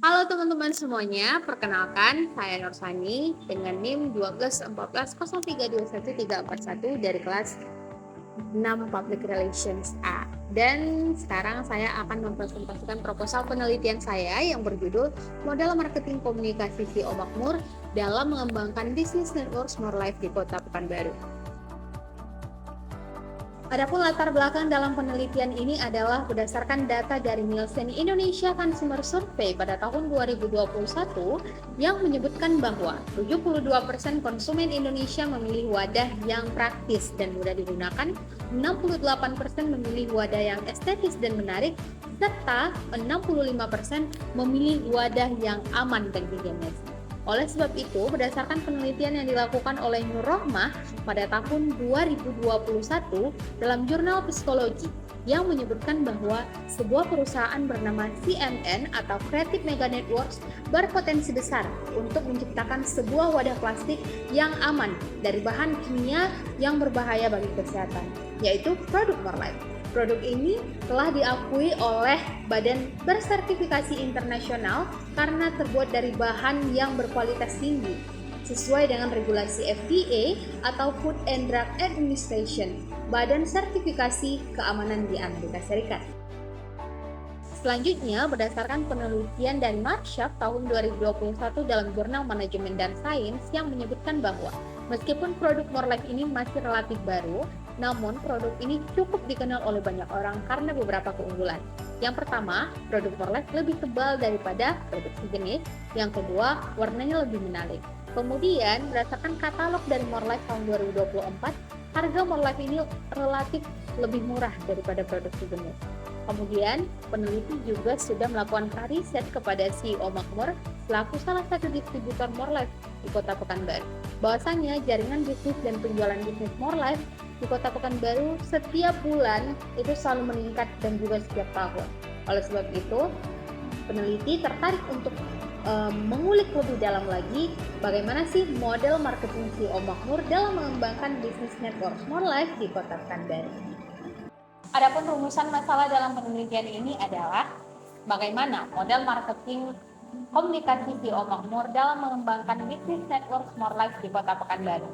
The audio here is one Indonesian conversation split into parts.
Halo teman-teman semuanya, perkenalkan saya Norsani dengan NIM 1214032131 dari kelas 6 Public Relations A. Dan sekarang saya akan mempresentasikan proposal penelitian saya yang berjudul Model Marketing Komunikasi CEO Makmur dalam mengembangkan bisnis network More Life di Kota Pekanbaru. Adapun latar belakang dalam penelitian ini adalah berdasarkan data dari Nielsen Indonesia Consumer Survey pada tahun 2021 yang menyebutkan bahwa 72% konsumen Indonesia memilih wadah yang praktis dan mudah digunakan, 68% memilih wadah yang estetis dan menarik, serta 65% memilih wadah yang aman dan higienis. Oleh sebab itu, berdasarkan penelitian yang dilakukan oleh Nur Rohmah pada tahun 2021 dalam jurnal psikologi yang menyebutkan bahwa sebuah perusahaan bernama CNN atau Creative Mega Networks berpotensi besar untuk menciptakan sebuah wadah plastik yang aman dari bahan kimia yang berbahaya bagi kesehatan, yaitu produk More Life. Produk ini telah diakui oleh badan bersertifikasi internasional karena terbuat dari bahan yang berkualitas tinggi, sesuai dengan regulasi FDA atau Food and Drug Administration, badan sertifikasi keamanan di Amerika Serikat. Selanjutnya, berdasarkan penelitian dari Marshak tahun 2021 dalam jurnal Manajemen dan Sains yang menyebutkan bahwa meskipun produk More Life ini masih relatif baru, namun produk ini cukup dikenal oleh banyak orang karena beberapa keunggulan. Yang pertama, produk More Life lebih tebal daripada produk sejenis. Yang kedua, warnanya lebih menarik. Kemudian, berdasarkan katalog dari More Life tahun 2024, harga More Life ini relatif lebih murah daripada produk sejenis. Kemudian, peneliti juga sudah melakukan riset kepada CEO Makmur selaku salah satu distributor More Life di Kota Pekanbaru. Bahwasanya jaringan bisnis dan penjualan bisnis More Life di Kota Pekanbaru setiap bulan itu selalu meningkat dan juga setiap tahun. Oleh sebab itu, peneliti tertarik untuk mengulik lebih dalam lagi bagaimana sih model marketing CEO Makmur dalam mengembangkan bisnis network More Life di Kota Pekanbaru. Adapun rumusan masalah dalam penelitian ini adalah bagaimana model marketing komunikasi CEO Makmur dalam mengembangkan bisnis network More Life di Kota Pekanbaru.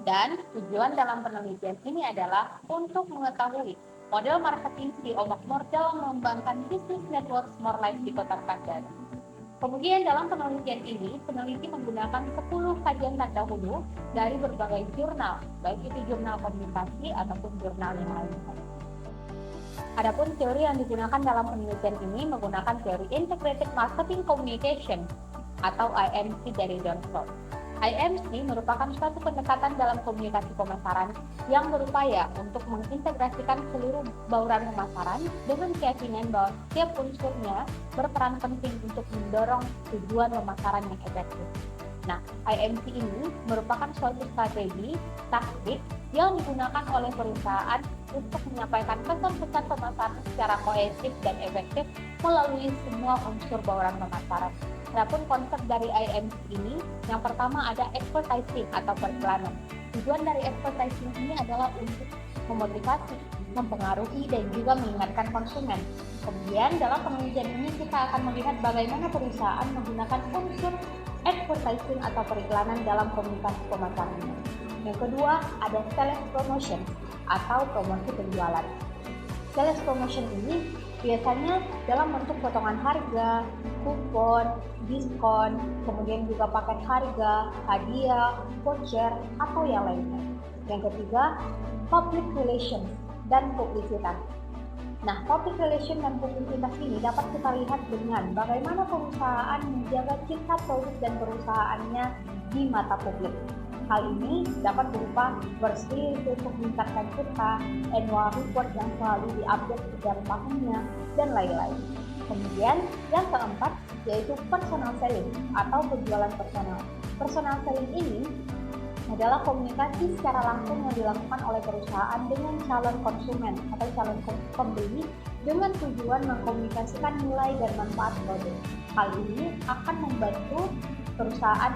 Dan tujuan dalam penelitian ini adalah untuk mengetahui model marketing CEO Makmur dalam mengembangkan bisnis network More Life di Kota Pekanbaru. Kemudian dalam penelitian ini, peneliti menggunakan 10 kajian terdahulu dari berbagai jurnal, baik itu jurnal komunikasi ataupun jurnal yang lainnya. Adapun teori yang digunakan dalam penelitian ini menggunakan teori Integrated Marketing Communication atau IMC dari Johnson. IMC merupakan suatu pendekatan dalam komunikasi pemasaran yang berupaya untuk mengintegrasikan seluruh bauran pemasaran dengan keyakinan bahwa setiap unsurnya berperan penting untuk mendorong tujuan pemasaran yang efektif. Nah, IMC ini merupakan suatu strategi, taktik yang digunakan oleh perusahaan untuk menyampaikan pesan-pesan pemasaran secara kohesif dan efektif melalui semua unsur bauran pemasaran. Adapun konsep dari IMC ini, yang pertama ada advertising atau periklanan. Tujuan dari advertising ini adalah untuk memotivasi, mempengaruhi, dan juga mengingatkan konsumen. Kemudian dalam penelitian ini kita akan melihat bagaimana perusahaan menggunakan unsur advertising atau periklanan dalam komunikasi pemasarannya. Yang kedua ada sales promotion atau promosi penjualan. Sales promotion ini biasanya dalam bentuk potongan harga, kupon, diskon, kemudian juga paket harga, hadiah, voucher, atau yang lainnya. Yang ketiga, public relations dan publisitas. Nah, public relation dan publisitas ini dapat kita lihat dengan bagaimana perusahaan menjaga citra produk dan perusahaannya di mata publik. Hal ini dapat berupa bersih untuk meningkatkan citra, annual report yang selalu diupdate setiap tahunnya, dan lain-lain. Kemudian yang keempat yaitu personal selling atau penjualan personal. Personal selling ini adalah komunikasi secara langsung yang dilakukan oleh perusahaan dengan calon konsumen atau calon pembeli dengan tujuan mengkomunikasikan nilai dan manfaat produk. Hal ini akan membantu perusahaan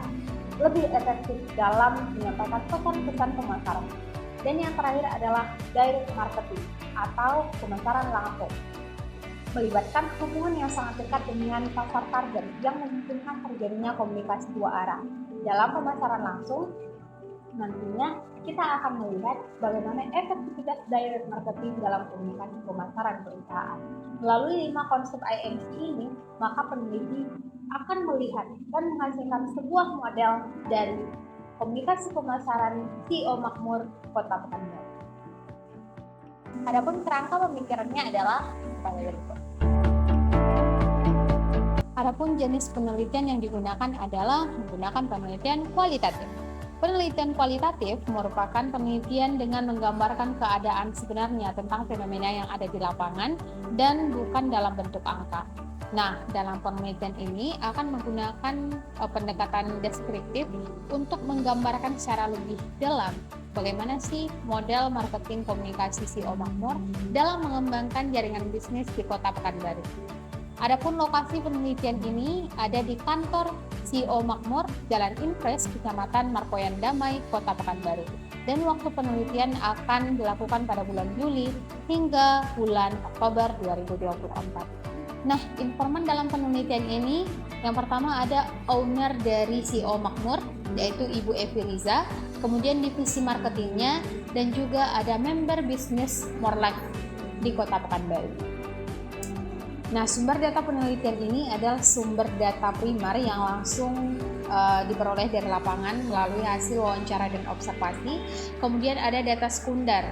lebih efektif dalam menyampaikan pesan-pesan pemasaran. Dan yang terakhir adalah direct marketing atau pemasaran langsung. melibatkan hubungan yang sangat dekat dengan pasar target yang memungkinkan terjadinya komunikasi dua arah. Dalam pemasaran langsung, nantinya kita akan melihat bagaimana efektivitas direct marketing dalam komunikasi pemasaran perusahaan. Melalui 5 konsep IMC ini, maka peneliti akan melihat dan menghasilkan sebuah model dari komunikasi pemasaran CEO makmur Kota Pekanbaru. Adapun kerangka pemikirannya adalah sebagai berikut. Adapun jenis penelitian yang digunakan adalah menggunakan penelitian kualitatif. Penelitian kualitatif merupakan penelitian dengan menggambarkan keadaan sebenarnya tentang fenomena yang ada di lapangan dan bukan dalam bentuk angka. Nah, dalam penelitian ini akan menggunakan pendekatan deskriptif untuk menggambarkan secara lebih dalam bagaimana sih model marketing komunikasi CEO makmur dalam mengembangkan jaringan bisnis di Kota Pekanbaru. Adapun lokasi penelitian ini ada di kantor CEO Makmur, Jalan Impres, Kecamatan Markoyan Damai, Kota Pekanbaru. Dan waktu penelitian akan dilakukan pada bulan Juli hingga bulan Oktober 2024. Nah, informan dalam penelitian ini, yang pertama ada owner dari CEO Makmur, yaitu Ibu Evi Riza, kemudian divisi marketingnya, dan juga ada member bisnis More Life di Kota Pekanbaru. Nah, sumber data penelitian ini adalah sumber data primer yang langsung diperoleh dari lapangan melalui hasil wawancara dan observasi. Kemudian ada data sekunder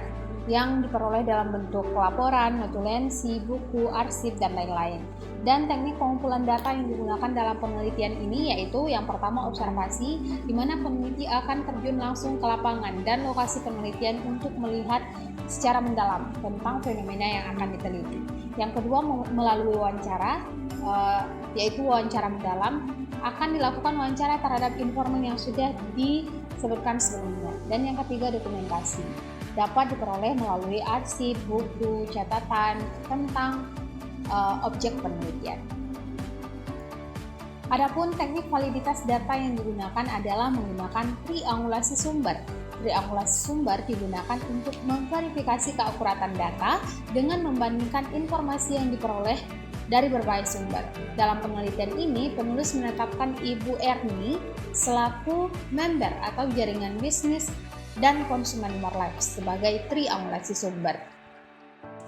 yang diperoleh dalam bentuk laporan, notulensi, buku, arsip, dan lain-lain. Dan teknik pengumpulan data yang digunakan dalam penelitian ini yaitu yang pertama observasi, di mana peneliti akan terjun langsung ke lapangan dan lokasi penelitian untuk melihat secara mendalam tentang fenomena yang akan diteliti. Yang kedua melalui wawancara, yaitu wawancara mendalam, akan dilakukan wawancara terhadap informan yang sudah disebutkan sebelumnya. Dan yang ketiga dokumentasi, dapat diperoleh melalui arsip, buku, catatan tentang objek penelitian. Adapun teknik validitas data yang digunakan adalah menggunakan triangulasi sumber. Triangulasi sumber digunakan untuk memverifikasi keakuratan data dengan membandingkan informasi yang diperoleh dari berbagai sumber. Dalam penelitian ini, penulis menetapkan Ibu Erni selaku member atau jaringan bisnis dan konsumen More Life sebagai triangulasi sumber.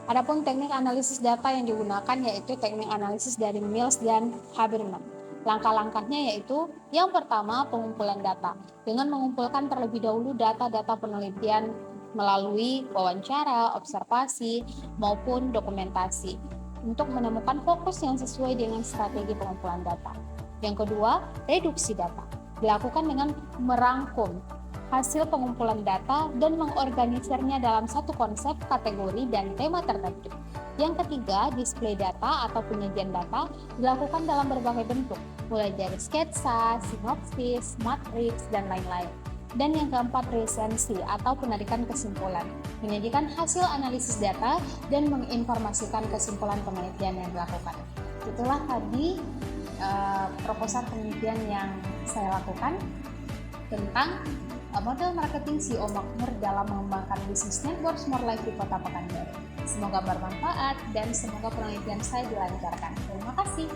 Adapun teknik analisis data yang digunakan yaitu teknik analisis dari Mills dan Habermas. Langkah-langkahnya yaitu yang pertama pengumpulan data dengan mengumpulkan terlebih dahulu data-data penelitian melalui wawancara, observasi, maupun dokumentasi untuk menemukan fokus yang sesuai dengan strategi pengumpulan data. Yang kedua, reduksi data dilakukan dengan merangkum hasil pengumpulan data dan mengorganisirnya dalam satu konsep, kategori, dan tema tertentu. Yang ketiga, display data atau penyajian data dilakukan dalam berbagai bentuk, mulai dari sketsa, sinopsis, matriks, dan lain-lain. Dan yang keempat, resensi atau penarikan kesimpulan, menyajikan hasil analisis data dan menginformasikan kesimpulan penelitian yang dilakukan. Itulah tadi proposal penelitian yang saya lakukan tentang model marketing CEO makmur dalam mengembangkan bisnis network More Life di Kota Pekanbaru. Semoga bermanfaat dan semoga penelitian saya dilancarkan. Terima kasih.